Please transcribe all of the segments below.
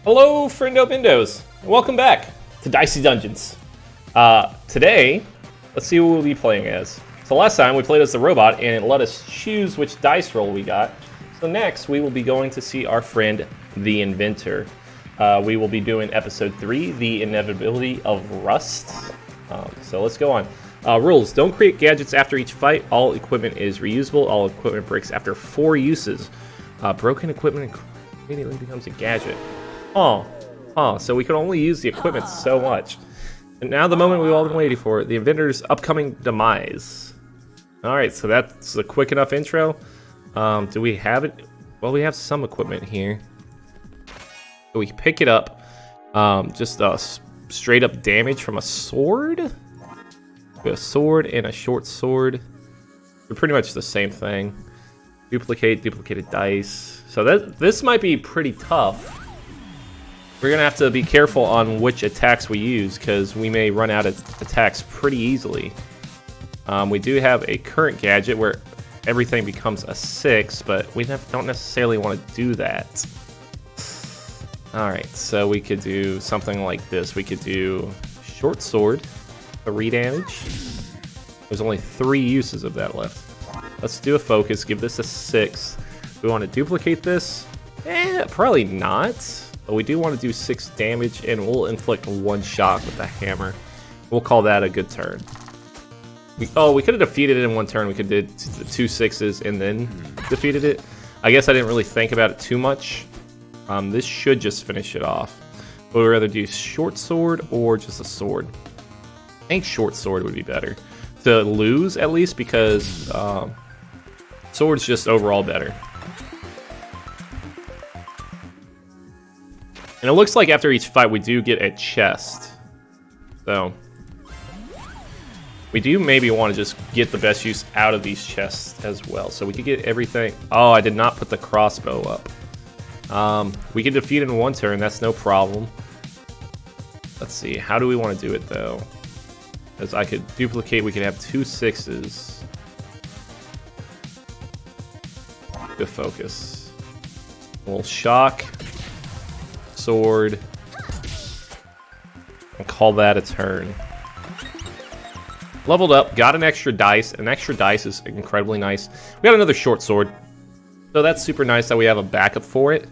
Hello, friendo bindos, and welcome back to Dicey Dungeons. Today, let's see who we'll be playing as. So last time we played as the robot, and it let us choose which dice roll we got. So next, we will be going to see our friend, the Inventor. We will be doing episode 3, the Inevitability of Rust. So let's go on. Rules: don't create gadgets after each fight. All equipment is reusable. All equipment breaks after 4 uses. Broken equipment immediately becomes a gadget. So we can only use the equipment so much. And now the moment we've all been waiting for, the Inventor's upcoming demise. Alright, so that's a quick enough intro. Do we have it? Well, we have some equipment here. So we can pick it up. Just straight up damage from a sword. We have a sword and a short sword. They're pretty much the same thing. Duplicated dice. So this might be pretty tough. We're going to have to be careful on which attacks we use, because we may run out of attacks pretty easily. We do have a current gadget where everything becomes a 6, but we don't necessarily want to do that. Alright, so we could do something like this. We could do short sword, 3 damage. There's only 3 uses of that left. Let's do a focus, give this a 6. We want to duplicate this? Probably not. But we do want to do 6 damage, and we'll inflict 1 shock with the hammer. We'll call that a good turn. We could have defeated it in 1 turn. We could have did the 2 6s and then defeated it. I guess I didn't really think about it too much. This should just finish it off. Would we rather do short sword or just a sword? I think short sword would be better. To lose, at least, because sword's just overall better. And it looks like after each fight we do get a chest. So we do maybe want to just get the best use out of these chests as well. So we could get everything. Oh, I did not put the crossbow up. We can defeat it in 1 turn, that's no problem. Let's see, how do we want to do it though? As I could duplicate, we could have 2 6s. Good focus. We'll shock. Sword, and call that a turn. Leveled up, got an extra dice. An extra dice is incredibly nice. We got another short sword, so that's super nice that we have a backup for it.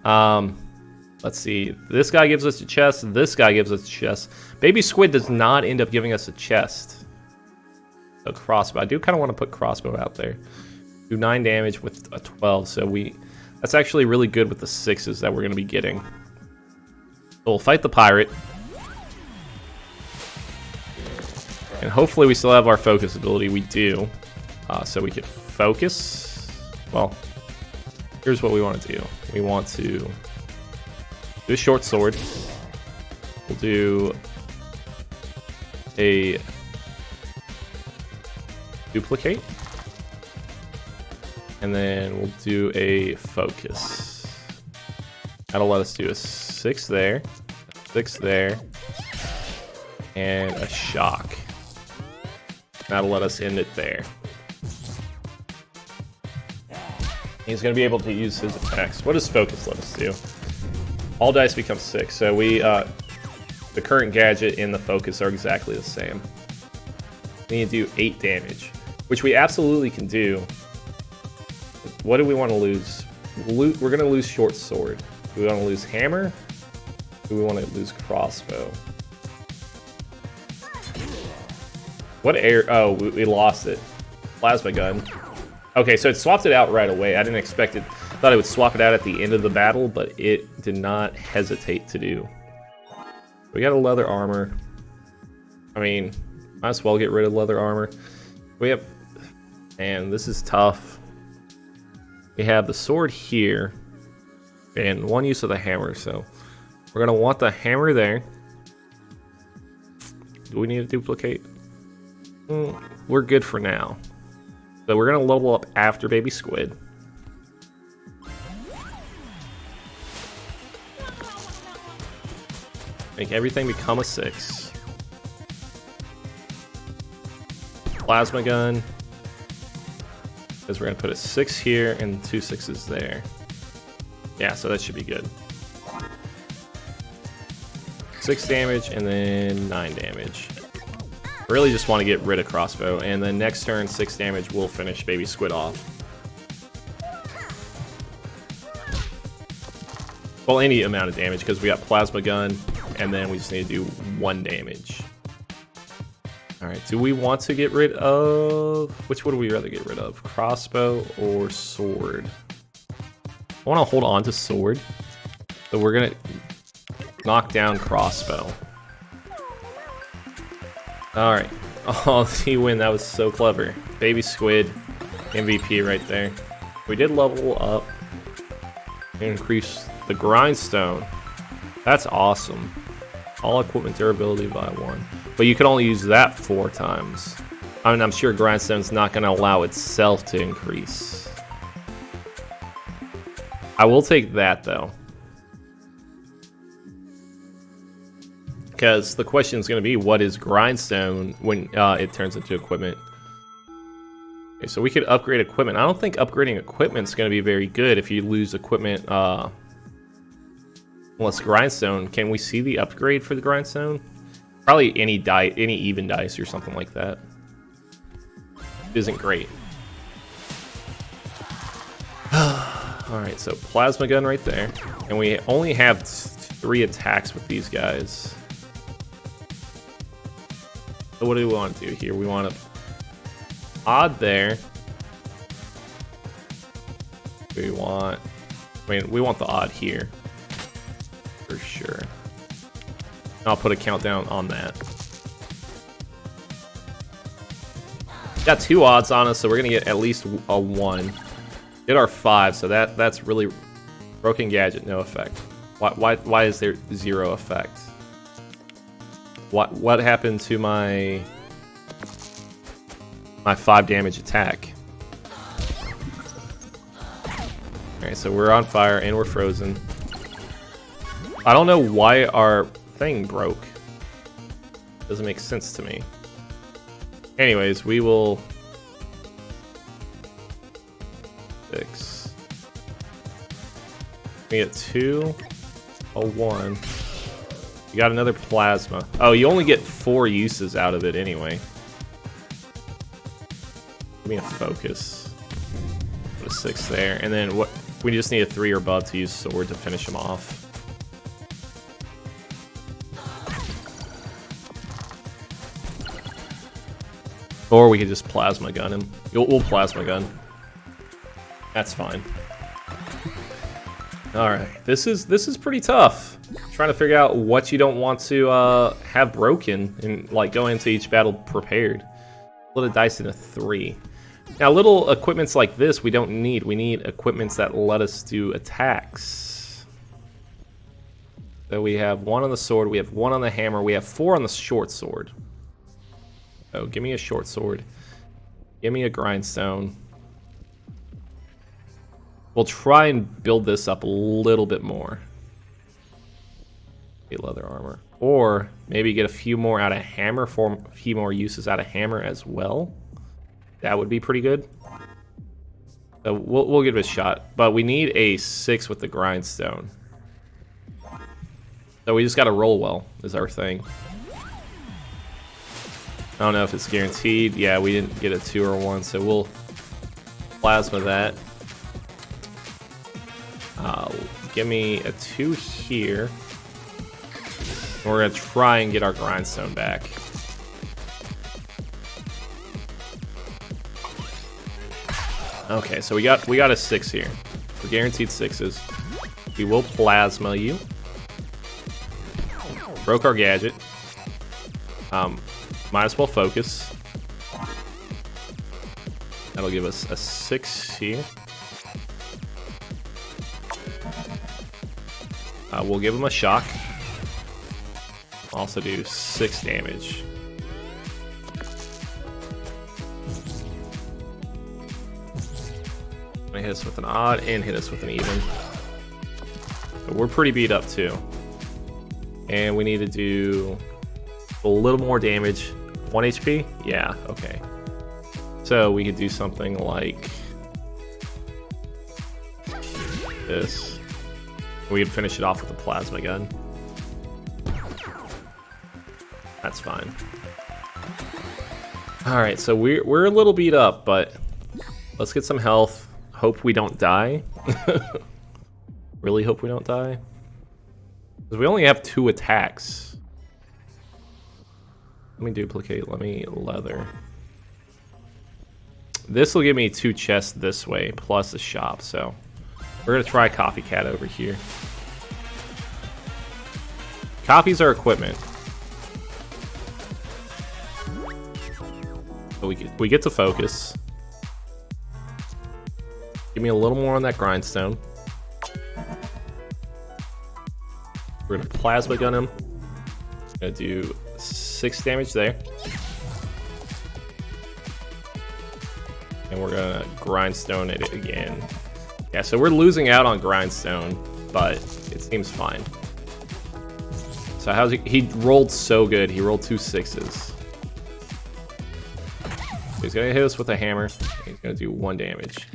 Let's see, this guy gives us a chest, this guy gives us a chest. Baby Squid does not end up giving us a chest. A crossbow, I do kind of want to put crossbow out there. Do 9 damage with a 12, so that's actually really good with the 6s that we're going to be getting. So we'll fight the pirate. And hopefully we still have our focus ability. We do. So we can focus. Well, here's what we want to do. We want to do a short sword. We'll do a duplicate. And then we'll do a focus. That'll let us do a 6 there, a 6 there, and a shock. That'll let us end it there. He's going to be able to use his attacks. What does focus let us do? All dice become 6, so the current gadget and the focus are exactly the same. We need to do 8 damage, which we absolutely can do. What do we want to lose? We're going to lose short sword. Do we want to lose hammer? Do we want to lose crossbow? What air? Oh, we lost it. Plasma gun. Okay, so it swapped it out right away. I didn't expect it. Thought it would swap it out at the end of the battle, but it did not hesitate to do. We got a leather armor. I mean, might as well get rid of leather armor. We have... Man, this is tough. We have the sword here, and 1 use of the hammer, so we're going to want the hammer there. Do we need to duplicate? We're good for now. So we're going to level up after Baby Squid. Make everything become a 6. Plasma gun. Because we're going to put a 6 here and 2 6s there. Yeah, so that should be good. 6 damage and then 9 damage. Really just want to get rid of crossbow, and then next turn 6 damage will finish baby squid off. Well, any amount of damage, because we got plasma gun, and then we just need to do 1 damage. Alright, do we want to get rid of... Which would we rather get rid of? Crossbow or sword? I want to hold on to sword, so we're going to knock down crossbow. Alright. Oh, he win. That was so clever. Baby squid. MVP right there. We did level up. Increase the grindstone. That's awesome. All equipment durability by 1. But you can only use that 4 times. I mean, I'm sure grindstone's not going to allow itself to increase. I will take that, though. Because the question is going to be, what is grindstone when it turns into equipment? Okay, so we could upgrade equipment. I don't think upgrading equipment is going to be very good if you lose equipment. Unless grindstone, can we see the upgrade for the grindstone? Probably any even dice or something like that. It isn't great. Alright, so plasma gun right there. And we only have 3 attacks with these guys. So what do we want to do here? We want to odd there. We want the odd here. For sure. I'll put a countdown on that. Got 2 odds on us, so we're gonna get at least a 1. Get our 5, so that's really broken gadget, no effect. Why is there 0 effect? What happened to my 5 damage attack? Alright, so we're on fire and we're frozen. I don't know why our thing broke. Doesn't make sense to me. Anyways, we will fix. We get 2, a 1. You got another plasma. Oh, you only get 4 uses out of it anyway. Give me a focus. Put a 6 there, and then what? We just need a 3 or above to use sword to finish him off. Or we could just plasma gun him. We'll plasma gun. That's fine. Alright, this is pretty tough. Trying to figure out what you don't want to have broken and like go into each battle prepared. A little dice in a 3. Now little equipments like this we don't need. We need equipments that let us do attacks. So we have 1 on the sword, we have 1 on the hammer, we have 4 on the short sword. Oh, give me a short sword. Give me a grindstone. We'll try and build this up a little bit more. Leather armor. Or maybe get a few more out of hammer, for a few more uses out of hammer as well. That would be pretty good. So we'll give it a shot. But we need a 6 with the grindstone. So we just gotta roll well, is our thing. I don't know if it's guaranteed. Yeah, we didn't get a 2 or a 1, so we'll plasma that. Give me a 2 here. We're gonna try and get our grindstone back. Okay, so we got a 6 here. We're guaranteed 6s. We will plasma you. Broke our gadget. Might as well focus. That'll give us a 6 here. We'll give him a shock. Also do 6 damage. Gonna hit us with an odd and hit us with an even. So we're pretty beat up too. And we need to do a little more damage. 1 HP? Yeah, okay. So we could do something like this. We could finish it off with a plasma gun. That's fine. Alright, so we're a little beat up, but let's get some health. Hope we don't die. Really hope we don't die. Because we only have 2 attacks. Let me duplicate, let me leather. This will give me 2 chests this way, plus a shop, so we're gonna try Copycat over here. Copies our equipment. So we get to focus. Give me a little more on that grindstone. We're gonna plasma gun him. Gonna do 6 damage there. And we're gonna grindstone it again. Yeah, so we're losing out on grindstone, but it seems fine. So how's he rolled so good. He rolled 2 6s. He's gonna hit us with a hammer. He's gonna do 1 damage.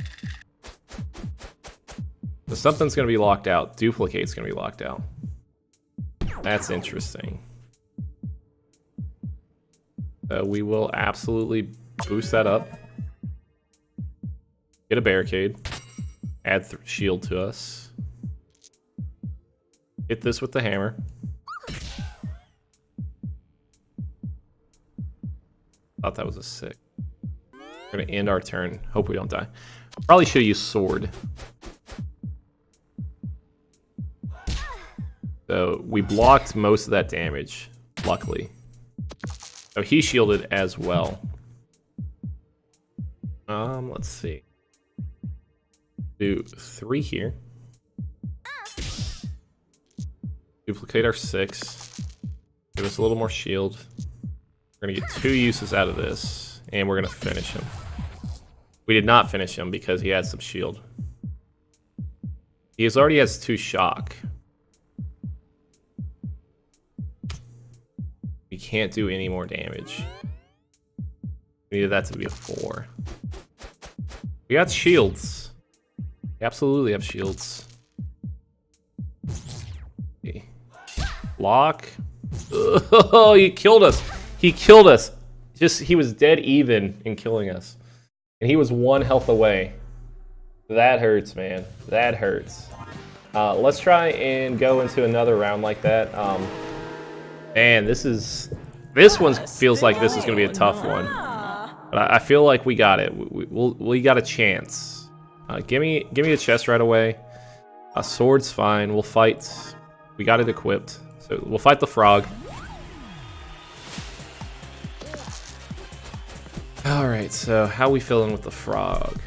So something's gonna be locked out. Duplicate's gonna be locked out. That's interesting. We will absolutely boost that up. Get a barricade. Add shield to us. Hit this with the hammer. Thought that was a 6. We're gonna end our turn. Hope we don't die. Probably should use sword. So we blocked most of that damage, luckily. So he shielded as well. Let's see. Do 3 here. Duplicate our 6. Give us a little more shield. We're gonna get 2 uses out of this, and we're gonna finish him. We did not finish him because he had some shield. He already has 2 shock. We can't do any more damage. We needed that to be a 4. We got shields. We absolutely have shields. Okay. Lock. Oh, he killed us. He killed us. He was dead even in killing us. And he was 1 health away. That hurts, man. That hurts. Let's try and go into another round like that. Man, this one feels like this is going to be a tough one. But I feel like we got it. We got a chance. Give me the chest right away. A sword's fine. We'll fight. We got it equipped. So we'll fight the frog. Alright, so how we feeling with the frog?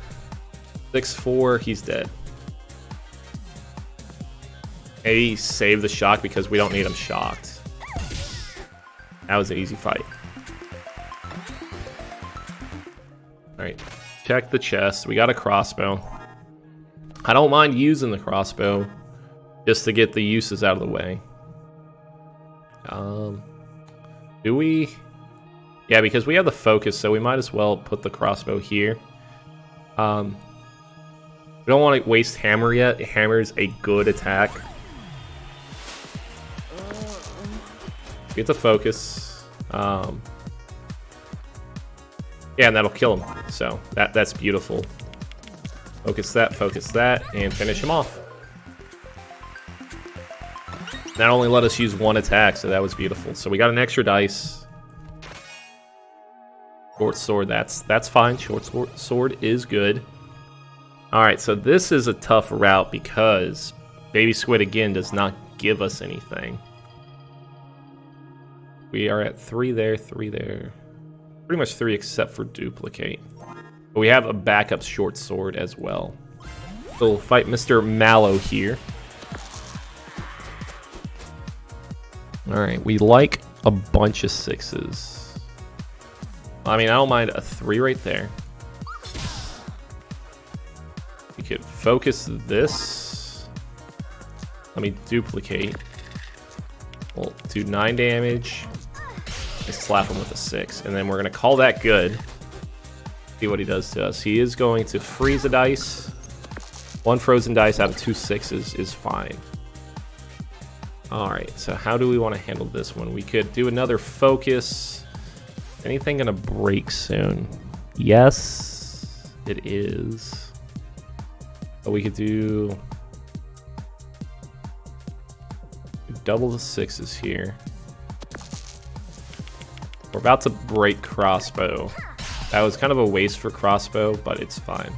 6-4, he's dead. Maybe save the shock because we don't need him shocked. That was an easy fight. Alright, check the chest. We got a crossbow. I don't mind using the crossbow just to get the uses out of the way. Do we? Yeah, because we have the focus, so we might as well put the crossbow here. We don't want to waste hammer yet. Hammer's a good attack. Get the focus. Yeah, and that'll kill him. So that's beautiful. Focus that, and finish him off. That only let us use 1 attack, so that was beautiful. So we got an extra dice. Short sword, that's fine. Short sword is good. Alright, so this is a tough route because Baby Squid again does not give us anything. We are at 3 there, 3 there. Pretty much 3 except for duplicate. But we have a backup short sword as well. So we'll fight Mr. Mallow here. Alright, we like a bunch of 6s. I mean, I don't mind a 3 right there. We could focus this. Let me duplicate. We'll do 9 damage. And slap him with a 6. And then we're going to call that good. See what he does to us. He is going to freeze a dice. 1 frozen dice out of 2 6s is fine. Alright, so how do we want to handle this one? We could do another focus. Anything gonna break soon? Yes, it is. But we could do double the 6s here. We're about to break crossbow. That was kind of a waste for crossbow, but it's fine.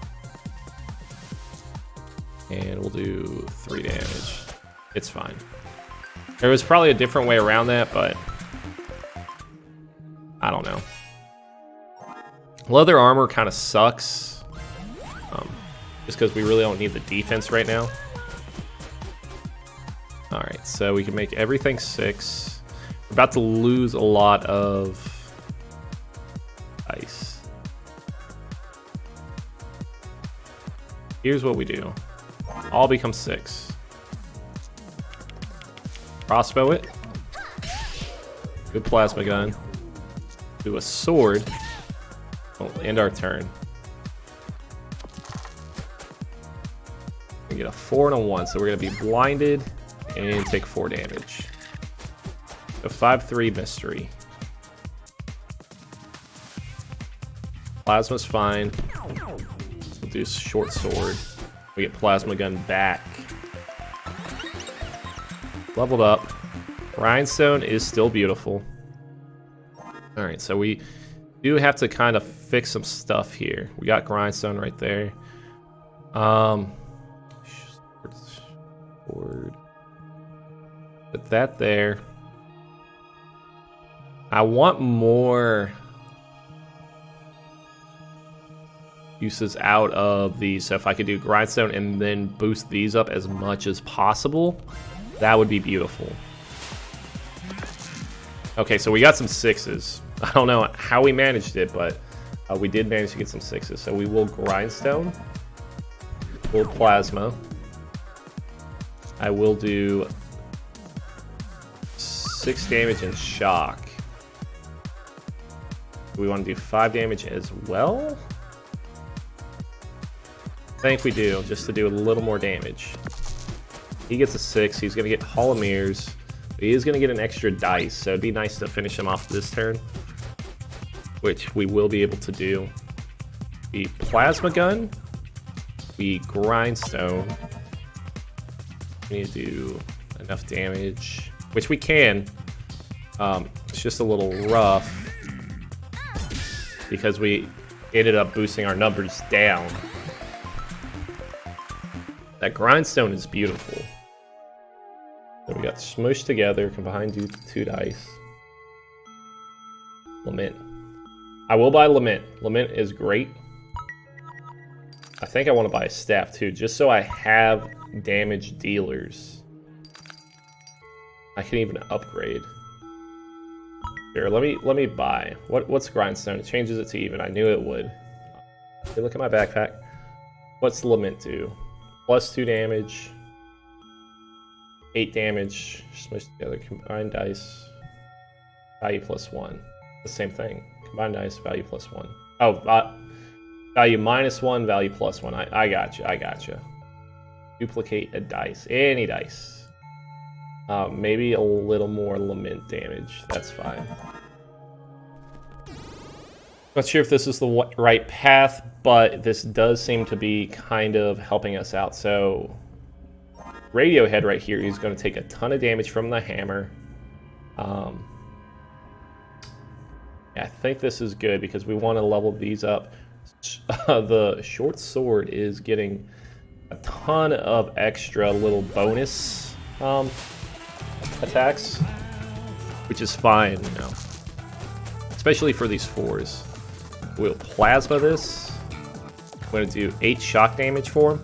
And we'll do 3 damage. It's fine. There was probably a different way around that, but I don't know. Leather armor kind of sucks. Just because we really don't need the defense right now. Alright, so we can make everything 6. We're about to lose a lot of ice. Here's what we do. All become 6. Crossbow it. Good plasma gun. Do a sword. We'll end our turn. We get a 4 and a 1, so we're going to be blinded and take 4 damage. So 5-3 mystery. Plasma's fine. We'll do short sword. We get plasma gun back. Leveled up. Grindstone is still beautiful. Alright, so we do have to kind of fix some stuff here. We got grindstone right there. Sword. Put that there. I want more uses out of these. So if I could do grindstone and then boost these up as much as possible, that would be beautiful. Okay, so we got some 6s. I don't know how we managed it, but we did manage to get some 6s. So we will grindstone. We'll plasma. I will do 6 damage and shock. Do we want to do 5 damage as well? I think we do, just to do a little more damage. He gets a 6. He's going to get Hall of Mirrors. He is going to get an extra dice, so it'd be nice to finish him off this turn, which we will be able to do. The plasma gun, the grindstone. We need to do enough damage, which we can. It's just a little rough because we ended up boosting our numbers down. That grindstone is beautiful. So we got smushed together, combined do 2 dice. Lament. I will buy Lament. Lament is great. I think I want to buy a staff too, just so I have damage dealers. I can even upgrade. Here, let me buy. What's grindstone? It changes it to even. I knew it would. Okay, look at my backpack. What's Lament do? +2 damage. 8 damage, smushed together, combined dice, value +1. The same thing. Combined dice, value +1. Oh, value -1, value +1. I got you. I got you. Duplicate a dice. Any dice. Maybe a little more lament damage. That's fine. Not sure if this is the right path, but this does seem to be kind of helping us out. So Radiohead right here, he's going to take a ton of damage from the hammer. Yeah, I think this is good because we want to level these up. The short sword is getting a ton of extra little bonus attacks, which is fine, you know, especially for these 4s. We'll plasma this. I'm going to do 8 shock damage for him.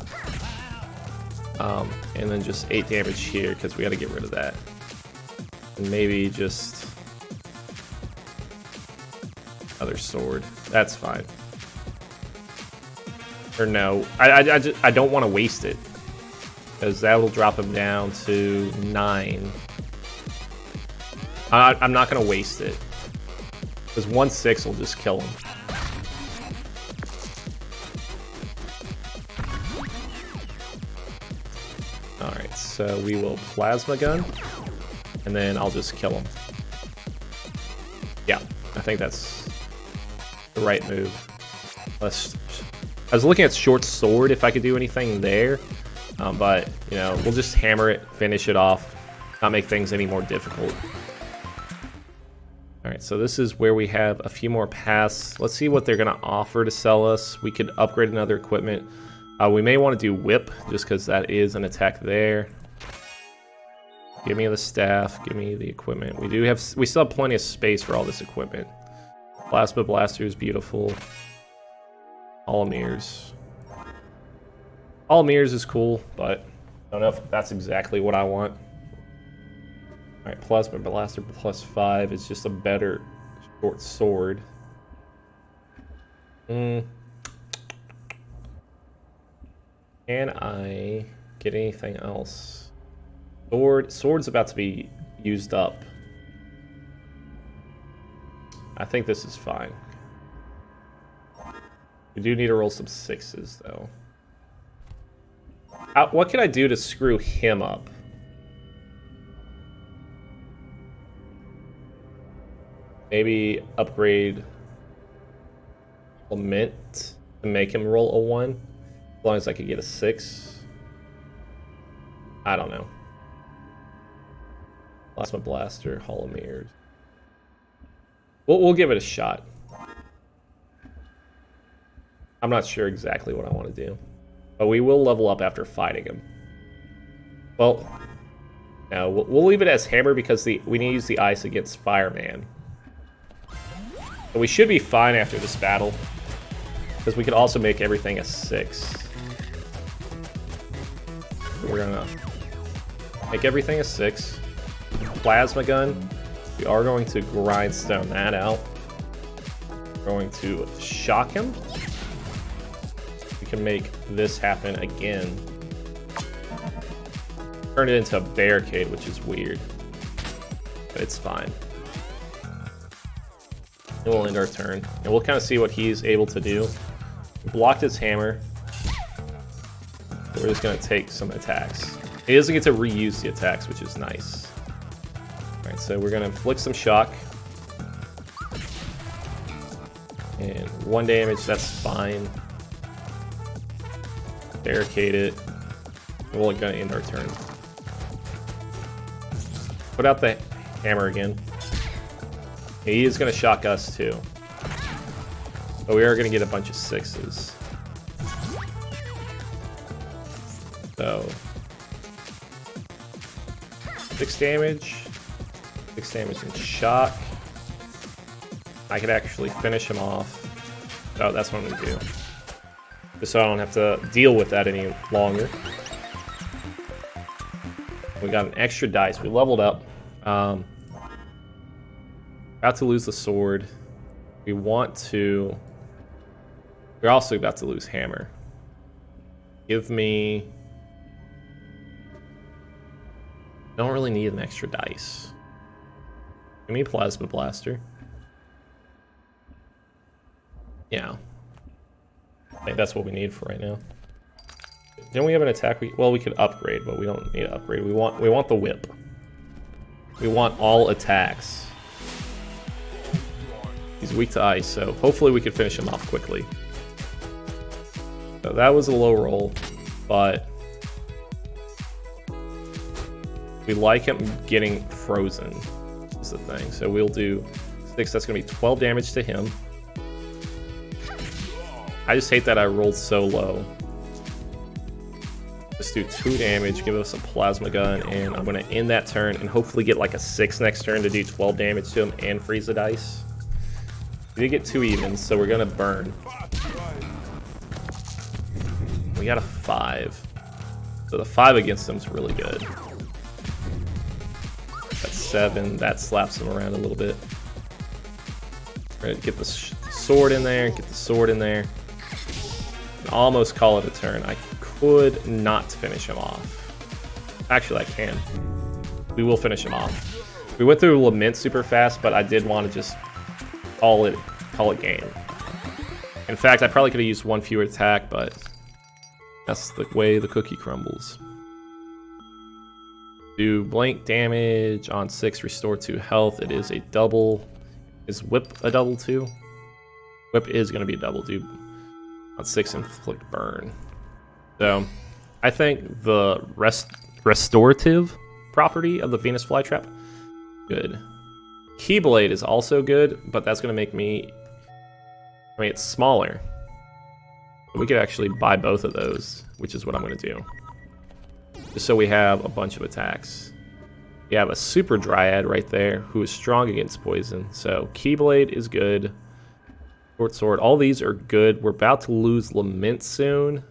And then just 8 damage here, because we got to get rid of that. And maybe just another sword. That's fine. Or no, I don't want to waste it, because that will drop him down to 9. I'm not going to waste it, because 1/6 will just kill him. Alright, so we will plasma gun. and then I'll just kill him. Yeah, I think that's the right move. I was looking at short sword if I could do anything there, but you know, we'll just hammer it, finish it off, not make things any more difficult. Alright, so this is where we have a few more paths. Let's see what they're going to offer to sell us. We could upgrade another equipment. We may want to do whip, just because that is an attack there. Give me the staff, give me the equipment. We still have plenty of space for all this equipment. Plasma blaster is beautiful. All mirrors. All mirrors is cool, but I don't know if that's exactly what I want. Alright, Plasma Blaster +5 is just a better short sword. Can I get anything else? Sword's about to be used up. I think this is fine. We do need to roll some 6s, though. What can I do to screw him up? Maybe upgrade Lament to make him roll a 1. As long as I could get a 6. I don't know. Plasma Blaster, Hall of Mirrors. We'll give it a shot. I'm not sure exactly what I want to do. But we will level up after fighting him. Well, no, we'll leave it as hammer because we need to use the ice against Fireman. But we should be fine after this battle. Because we could also make everything a 6. We're gonna make everything a 6. Plasma gun. We are going to grindstone that out. We're going to shock him. We can make this happen again. Turn it into a barricade, which is weird. But it's fine. And we'll end our turn. And we'll kind of see what he's able to do. We blocked his hammer. So we're just going to take some attacks. He doesn't get to reuse the attacks, which is nice. Alright, so we're going to inflict some shock. And 1 damage, that's fine. Barricade it. And we're going to end our turn. Put out the hammer again. He is going to shock us too. But we are going to get a bunch of 6s. So 6 damage. 6 damage and shock. I could actually finish him off. Oh, that's what I'm going to do. Just so I don't have to deal with that any longer. We got an extra dice. We leveled up. About to lose the sword. We're also about to lose hammer. Give me... Don't really need an extra dice. Give me Plasma Blaster. Yeah. I think that's what we need for right now. Don't we have an attack? Well, we could upgrade, but we don't need to upgrade. We want the whip. We want all attacks. He's weak to ice, so hopefully we can finish him off quickly. So that was a low roll, but we like him getting frozen, is the thing. So we'll do 6, that's going to be 12 damage to him. I just hate that I rolled so low. Just do 2 damage, give us a plasma gun, and I'm going to end that turn and hopefully get like a 6 next turn to do 12 damage to him and freeze the dice. We did get 2 evens, so we're going to burn. We got a 5. So the 5 against him is really good. That's 7. That slaps him around a little bit. We're going to get the sword in there, get the sword in there. And almost call it a turn. I could not finish him off. Actually, I can. We will finish him off. We went through Lament super fast, but I did want to just call it game. In fact, I probably could have used 1 fewer attack, but that's the way the cookie crumbles. Do blank damage on 6, restore 2 health. It is a double. Is whip a double too? Whip is going to be a double. Do on 6, inflict burn. So I think the restorative property of the Venus flytrap, good. Keyblade is also good, but that's going to make me, I mean, it's smaller. We could actually buy both of those, which is what I'm going to do. Just so we have a bunch of attacks. We have a super dryad right there who is strong against poison. So Keyblade is good. Short sword, all these are good. We're about to lose Lament soon.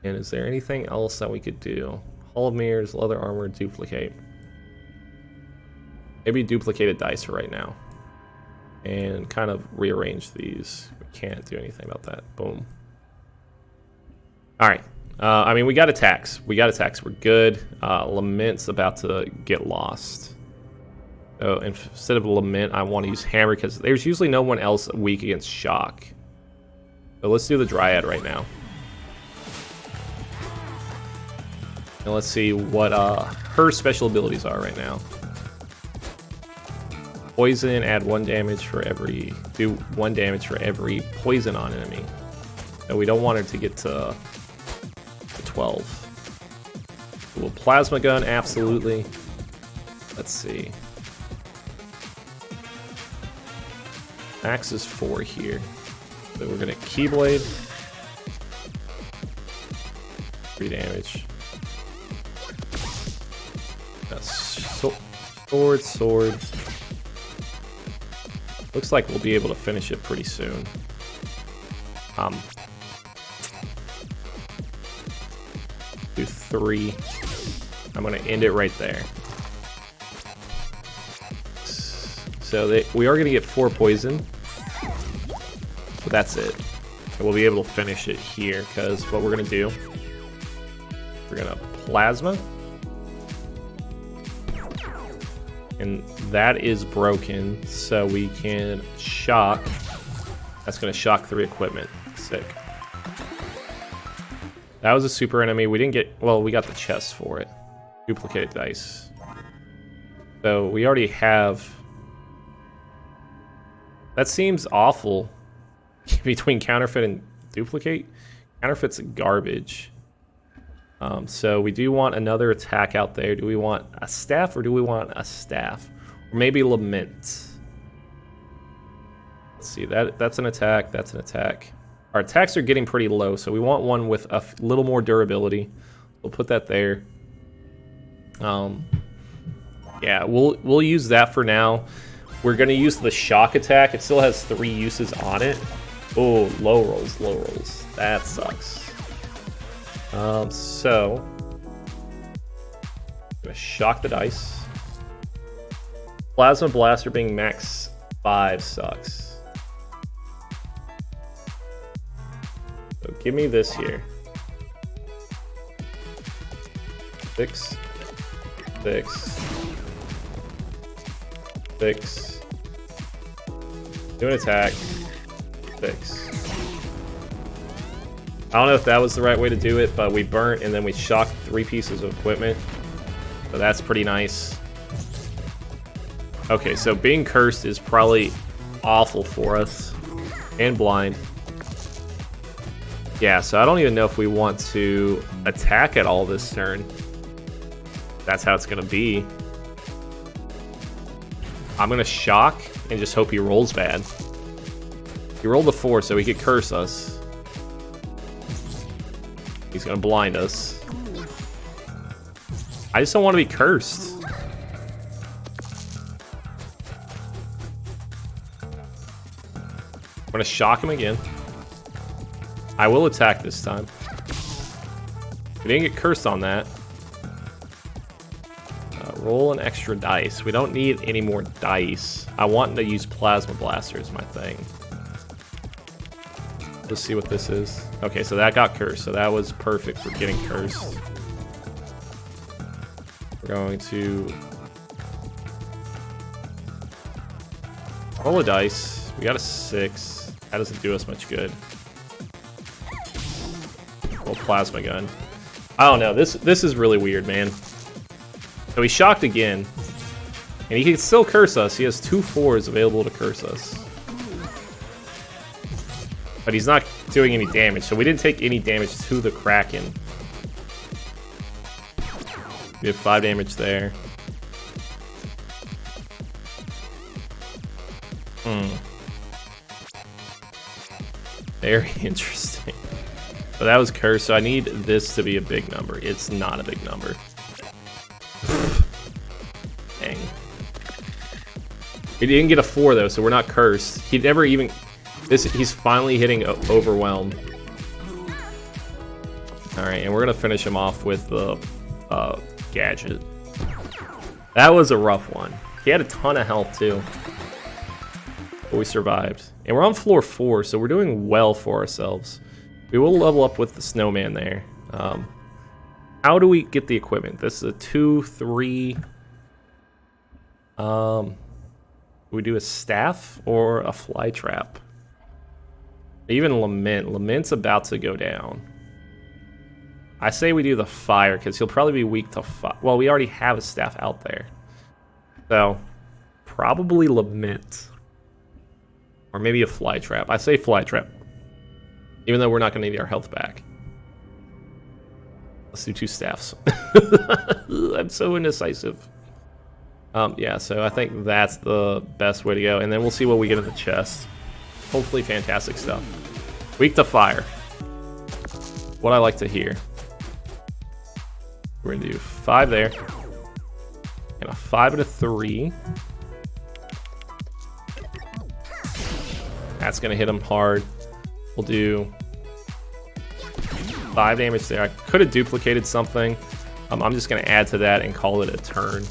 And is there anything else that we could do? Hall of Mirrors, leather armor, duplicate. Maybe duplicate a dice for right now. And kind of rearrange these. We can't do anything about that. Boom. Alright. I mean, we got attacks. We're good. Lament's about to get lost. So instead of Lament, I want to use Hammer because there's usually no one else weak against Shock. So let's do the Dryad right now. And let's see what her special abilities are right now. Poison, add 1 damage for every... Do 1 damage for every poison on enemy. So we don't want her to get to 12. Cool. Plasma gun, absolutely. Let's see. Max is 4 here. So we're gonna Keyblade. 3 damage. Sword. Looks like we'll be able to finish it pretty soon. Do 3. I'm gonna end it right there. So we are gonna get 4 poison, but that's it. And we'll be able to finish it here because what we're gonna do, we're gonna plasma, and that is broken, so we can shock. That's gonna shock 3 equipment. Sick. That was a super enemy. We didn't get... Well, we got the chest for it. Duplicate dice. So we already have... That seems awful. Between counterfeit and duplicate. Counterfeit's garbage. So we do want another attack out there. Do we want a staff or do we want a staff? Or maybe Lament. Let's see. That's an attack. That's an attack. Our attacks are getting pretty low, so we want one with a little more durability. We'll put that there. Yeah, we'll use that for now. We're gonna use the shock attack. It still has 3 uses on it. Oh, low rolls. That sucks. So I'm gonna shock the dice. Plasma Blaster being max 5 sucks. So give me this here. 6. Do an attack. 6. I don't know if that was the right way to do it, but we burnt and then we shocked 3 pieces of equipment. So that's pretty nice. Okay, so being cursed is probably awful for us. And blind. Yeah, so I don't even know if we want to attack at all this turn. That's how it's going to be. I'm going to shock and just hope he rolls bad. He rolled a 4, so he could curse us. He's going to blind us. I just don't want to be cursed. I'm going to shock him again. I will attack this time. We didn't get cursed on that. Roll an extra dice. We don't need any more dice. I want to use Plasma Blaster is my thing. Let's see what this is. Okay, so that got cursed. So that was perfect for getting cursed. We're going to roll a dice. We got a 6. That doesn't do us much good. Roll Plasma Gun. I don't know. This is really weird, man. So he's shocked again. And he can still curse us. He has 2 4s available to curse us. But he's not doing any damage, so we didn't take any damage to the Kraken. We have 5 damage there. Very interesting. So that was cursed, so I need this to be a big number. It's not a big number. Dang. He didn't get a 4 though, so we're not cursed. He never even... He's finally hitting Overwhelm. Alright, and we're gonna finish him off with the gadget. That was a rough one. He had a ton of health too. But we survived. And we're on floor 4, so we're doing well for ourselves. We will level up with the snowman there. How do we get the equipment? This is a 2, 3... we do a staff or a fly trap? Even Lament. Lament's about to go down. I say we do the fire, because he'll probably be weak to fire. Well, we already have a staff out there. So, probably Lament. Or maybe a fly trap. I say fly trap. Even though we're not going to need our health back. Let's do 2 staffs. I'm so indecisive. Yeah, so I think that's the best way to go. And then we'll see what we get in the chest. Hopefully fantastic stuff. Weak to fire. What I like to hear. We're going to do 5 there. And a 5 and a 3. That's going to hit him hard. We'll do 5 damage there. I could have duplicated something. I'm just going to add to that and call it a turn.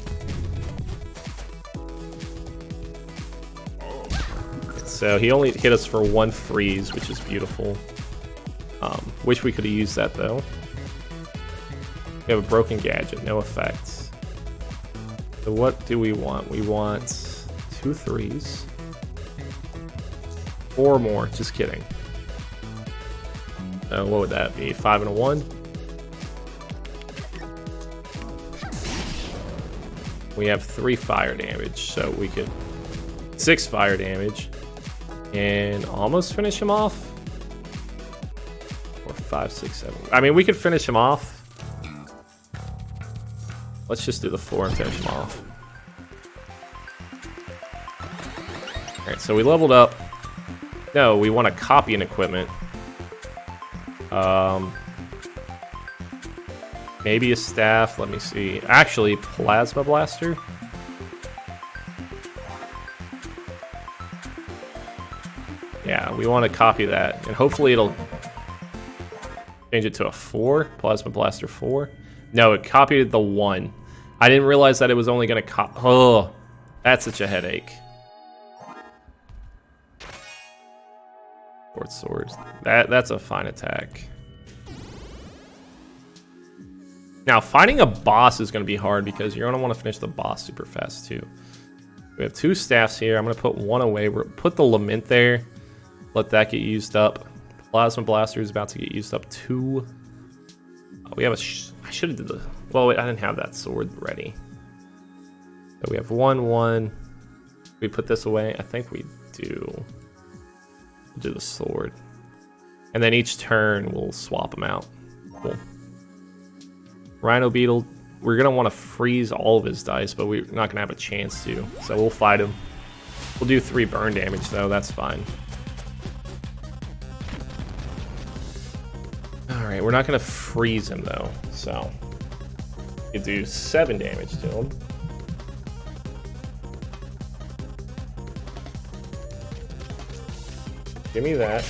So he only hit us for 1 freeze, which is beautiful. Wish we could have used that though. We have a broken gadget, no effects. So what do we want? We want 2 3s. 4 more, just kidding. What would that be? 5 and a 1? We have 3 fire damage, so we could 6 fire damage and almost finish him off. Or 5, 6, 7. I mean, we could finish him off. Let's just do the 4 and finish him off. Alright, so we leveled up. No, we want to copy an equipment. Maybe a staff. Let me see. Actually, plasma blaster. Yeah, we want to copy that, and hopefully it'll change it to a 4. Plasma blaster 4. No, it copied the 1. I didn't realize that it was only going to copy. Oh, that's such a headache. Short swords. That's a fine attack. Now, finding a boss is going to be hard because you're going to want to finish the boss super fast too. We have 2 staffs here. I'm going to put 1 away. Put the Lament there. Let that get used up. Plasma Blaster is about to get used up too. We have a... I should have did the... Well, wait, I didn't have that sword ready. So we have 1, 1. We put this away. I think we do... do the sword. And then each turn we'll swap them out. Cool. Rhino Beetle, we're going to want to freeze all of his dice, but we're not going to have a chance to. So we'll fight him. We'll do 3 burn damage though, that's fine. Alright, we're not going to freeze him though, so you do 7 damage to him. Give me that.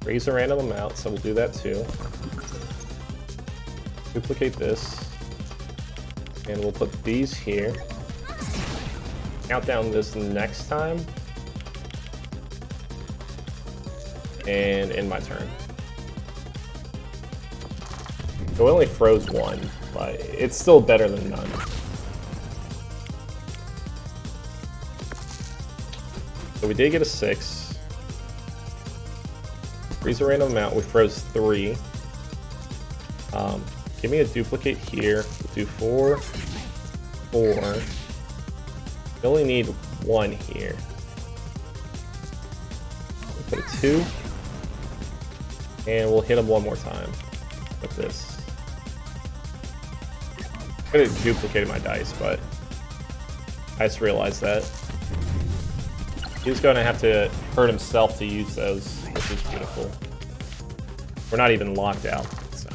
Freeze a random amount, so we'll do that too. Duplicate this. And we'll put these here. Count down this next time. And end my turn. So we only froze 1, but it's still better than none. So we did get a 6. Freeze a random amount. We froze 3. Give me a duplicate here. We'll do 4, 4. We only need 1 here. We'll put a 2. And we'll hit him one more time with this. I could have duplicated my dice, but I just realized that. He's going to have to hurt himself to use those, which is beautiful. We're not even locked out, so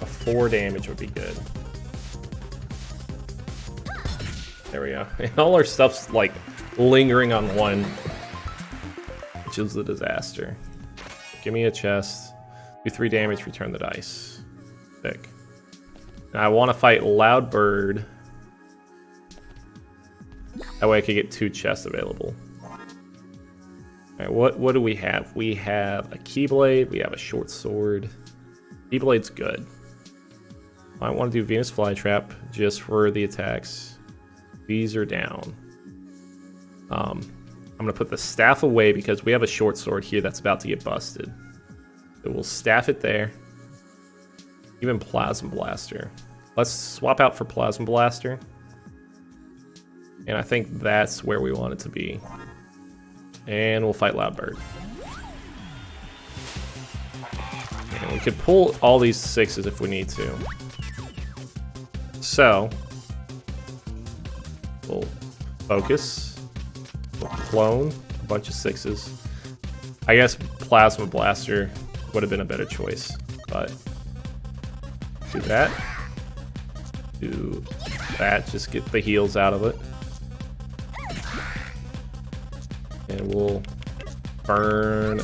a 4 damage would be good. There we go. And all our stuff's like lingering on 1, which is a disaster. Give me a chest. Do 3 damage, return the dice. Sick. Now I want to fight Loud Bird. That way I could get 2 chests available. Alright, what do we have? We have a Keyblade, we have a short sword. Keyblade's good. I want to do Venus Flytrap just for the attacks. These are down. I'm going to put the staff away because we have a short sword here that's about to get busted. So we'll staff it there. Even Plasma Blaster. Let's swap out for Plasma Blaster. And I think that's where we want it to be. And we'll fight Loudbird. And we could pull all these 6s if we need to. So, we'll focus. We'll clone a bunch of 6s. I guess Plasma Blaster would have been a better choice, but do that. Do that, just get the heals out of it. And we'll burn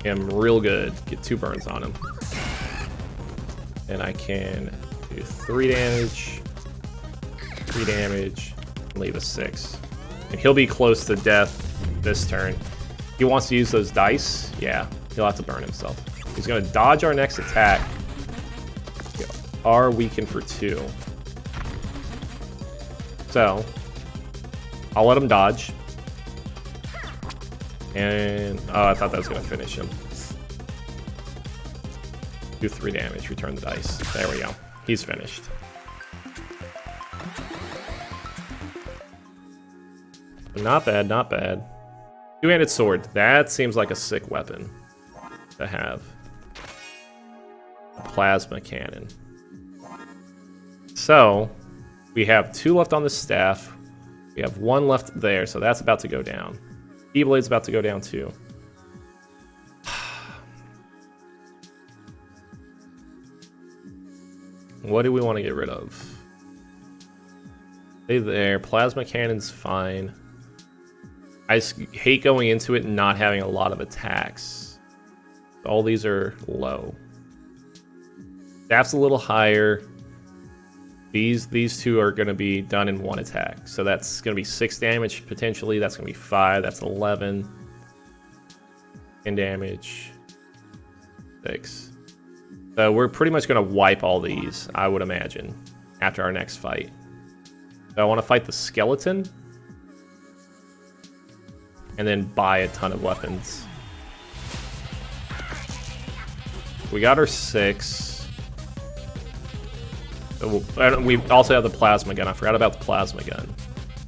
him real good. Get 2 burns on him. And I can do 3 damage, 3 damage, and leave a 6. And he'll be close to death this turn. He wants to use those dice. Yeah, he'll have to burn himself. He's going to dodge our next attack. Are weakened for 2. So, I'll let him dodge. And, oh, I thought that was going to finish him. Do 3 damage, return the dice. There we go. He's finished. Not bad, not bad. 2-handed sword. That seems like a sick weapon to have. A plasma cannon. So, we have 2 left on the staff. We have 1 left there, so that's about to go down. Keyblade's about to go down too. What do we want to get rid of? Stay there. Plasma Cannon's fine. I just hate going into it and not having a lot of attacks. All these are low. Staff's a little higher. These 2 are going to be done in 1 attack. So that's going to be 6 damage potentially. That's going to be 5. That's 11. 10 damage. 6. So we're pretty much going to wipe all these, I would imagine, after our next fight. So I want to fight the skeleton. And then buy a ton of weapons. We got our 6. We also have the plasma gun. I forgot about the plasma gun.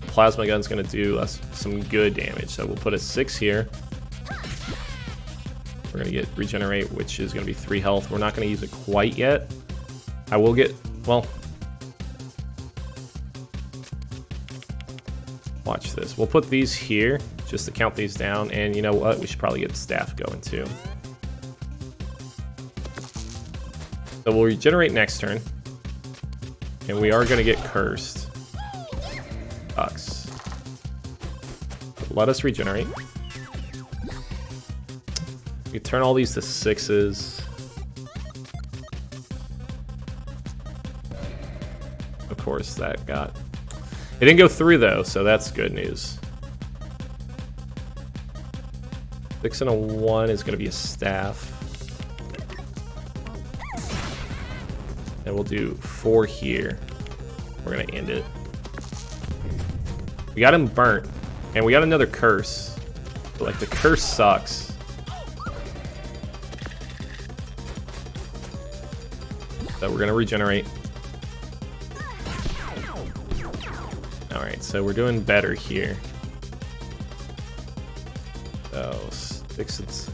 The plasma gun's going to do us some good damage. So we'll put a 6 here. We're going to get regenerate, which is going to be 3 health. We're not going to use it quite yet. I will get, well, watch this. We'll put these here just to count these down. And you know what? We should probably get the staff going too. So we'll regenerate next turn. And we are going to get cursed. Sucks. Let us regenerate. We turn all these to 6s. Of course, that got... It didn't go through, though, so that's good news. 6 and a 1 is going to be a staff. And we'll do 4 here. We're going to end it. We got him burnt. And we got another curse. But, like, the curse sucks. So we're gonna regenerate. Alright, so we're doing better here. So, 6 and 6.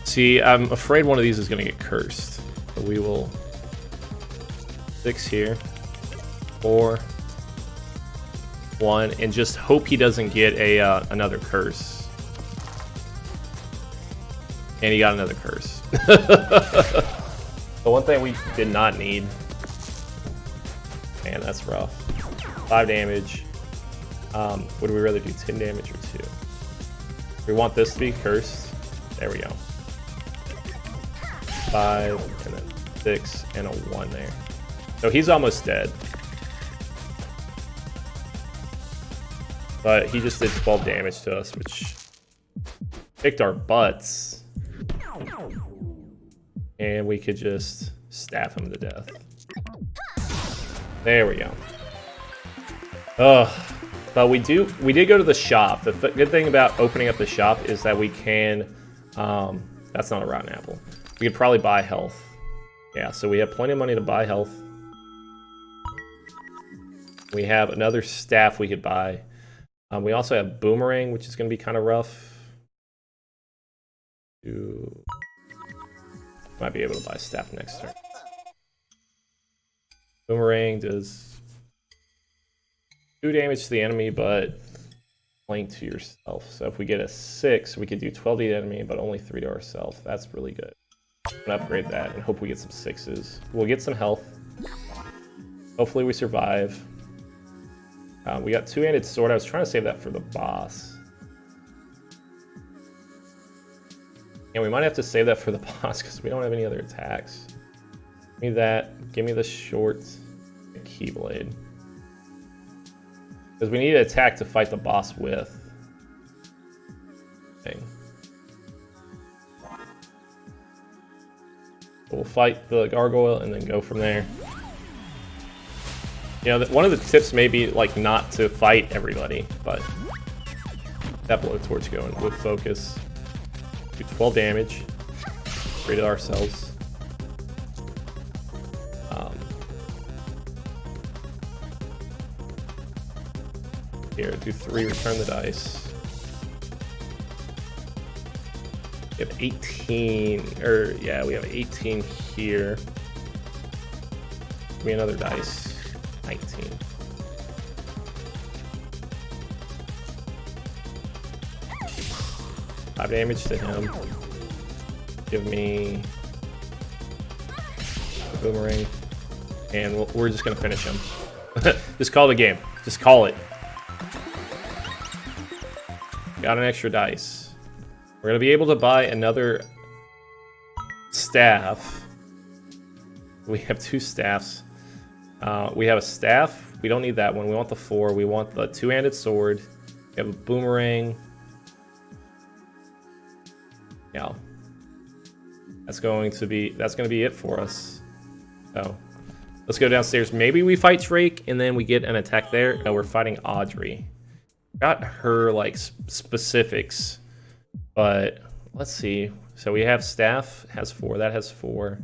See, I'm afraid one of these is gonna get cursed. So we will 6 here. 4. 1, and just hope he doesn't get a another curse. And he got another curse. The one thing we did not need. Man, that's rough. 5 damage. Would we rather do 10 damage or 2? We want this to be cursed. There we go. 5 and then 6 and a 1 there. So he's almost dead. But he just did 12 damage to us, which kicked our butts. And we could just staff him to death. There we go. Ugh. But we did go to the shop. The good thing about opening up the shop is that we can... that's not a rotten apple. We could probably buy health. Yeah, so we have plenty of money to buy health. We have another staff we could buy. We also have boomerang, which is going to be kind of rough. Might be able to buy staff next turn. Boomerang does 2 damage to the enemy, but blank to yourself. So if we get a 6, we could do 12 to the enemy, but only 3 to ourselves. That's really good. I'm gonna upgrade that and hope we get some 6s. We'll get some health. Hopefully we survive. We got 2-handed sword. I was trying to save that for the boss. And we might have to save that for the boss because we don't have any other attacks. Give me that. Give me the short keyblade. Because we need to attack to fight the boss with. Thing. We'll fight the gargoyle and then go from there. You know, one of the tips may be like not to fight everybody, but that blowtorch going with focus. Do 12 damage. Rated ourselves. Here, do 3, return the dice. We have 18, or yeah, we have 18 here. Give me another dice. 19. Five damage to him. Give me a boomerang, and we're just gonna finish him. Just call the game. Just call it. Got an extra dice. We're gonna be able to buy another staff. We have 2 staffs. We have a staff. We don't need that one. We want the 4. We want the 2-handed sword. We have a boomerang. Yeah. That's going to be it for us. So let's go downstairs. Maybe we fight Drake and then we get an attack there. No, we're fighting Audrey. Got her like specifics, but let's see. So we have staff has 4. That has 4.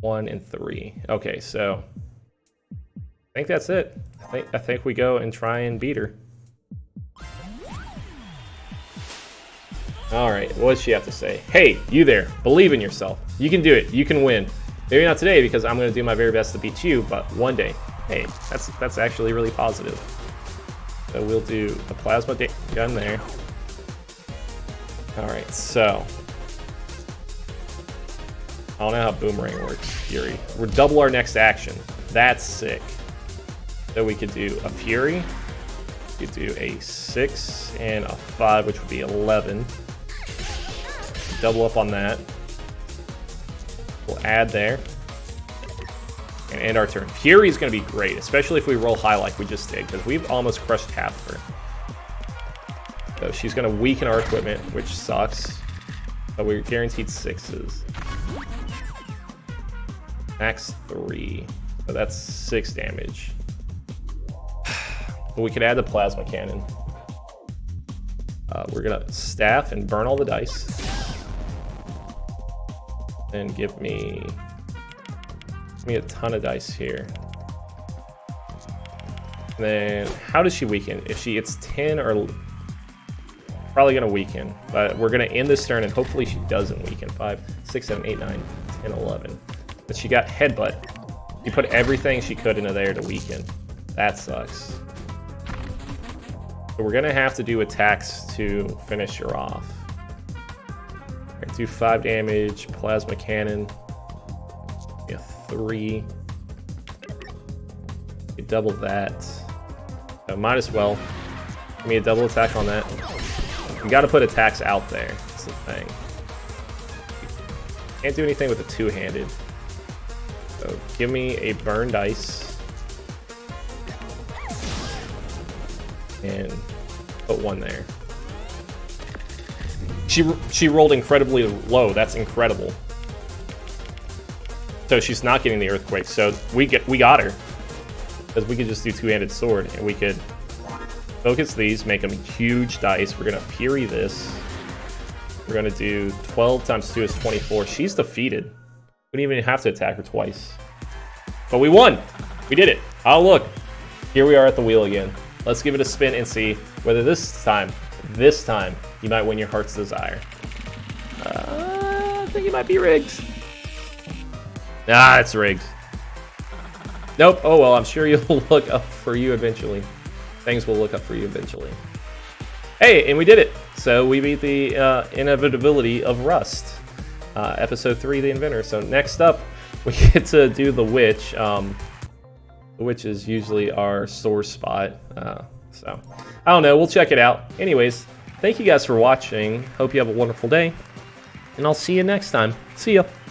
1 and 3. Okay, so I think that's it. I think we go and try and beat her. All right, what does she have to say? Hey, you there, believe in yourself. You can do it, you can win. Maybe not today because I'm gonna do my very best to beat you, but one day. Hey, that's actually really positive. So we'll do the plasma gun there. All right, so I don't know how boomerang works, Fury. We're double our next action. That's sick. So we could do a Fury. We could do a 6 and a 5, which would be 11. Double up on that. We'll add there. And end our turn. Fury's going to be great, especially if we roll high like we just did, because we've almost crushed half of her. So she's going to weaken our equipment, which sucks. But we're guaranteed 6s. Max 3. So that's 6 damage. But we could add the plasma cannon. We're going to staff and burn all the dice. And give me a ton of dice here. And then how does she weaken? If she gets 10 or probably gonna weaken, but we're gonna end this turn and hopefully she doesn't weaken. 5, 6, 7, 8, 9, 10, 11. But she got headbutt. She put everything she could into there to weaken. That sucks. So we're gonna have to do attacks to finish her off. Right, do 5 damage, plasma cannon. Yeah, 3. You double that. Might as well. Give me a double attack on that. You gotta put attacks out there. That's the thing. Can't do anything with a two-handed. So give me a burn dice. And put 1 there. She rolled incredibly low. That's incredible. So she's not getting the earthquake. So we got her. Because we could just do two-handed sword, and we could focus these, make them huge dice. We're gonna Fury this. We're gonna do 12 times 2 is 24. She's defeated. We didn't even have to attack her twice. But we won! We did it! Oh, look! Here we are at the wheel again. Let's give it a spin and see whether this time, you might win your heart's desire. I think it might be rigged. Ah, it's rigged. Nope. Oh, well, I'm sure you'll look up for you eventually. Things will look up for you eventually. Hey, and we did it. So we beat the Inevitability of Rust. Episode 3, The Inventor. So next up, we get to do the Witch. The Witch is usually our sore spot. So, I don't know. We'll check it out. Anyways, thank you guys for watching. Hope you have a wonderful day. And I'll see you next time. See ya.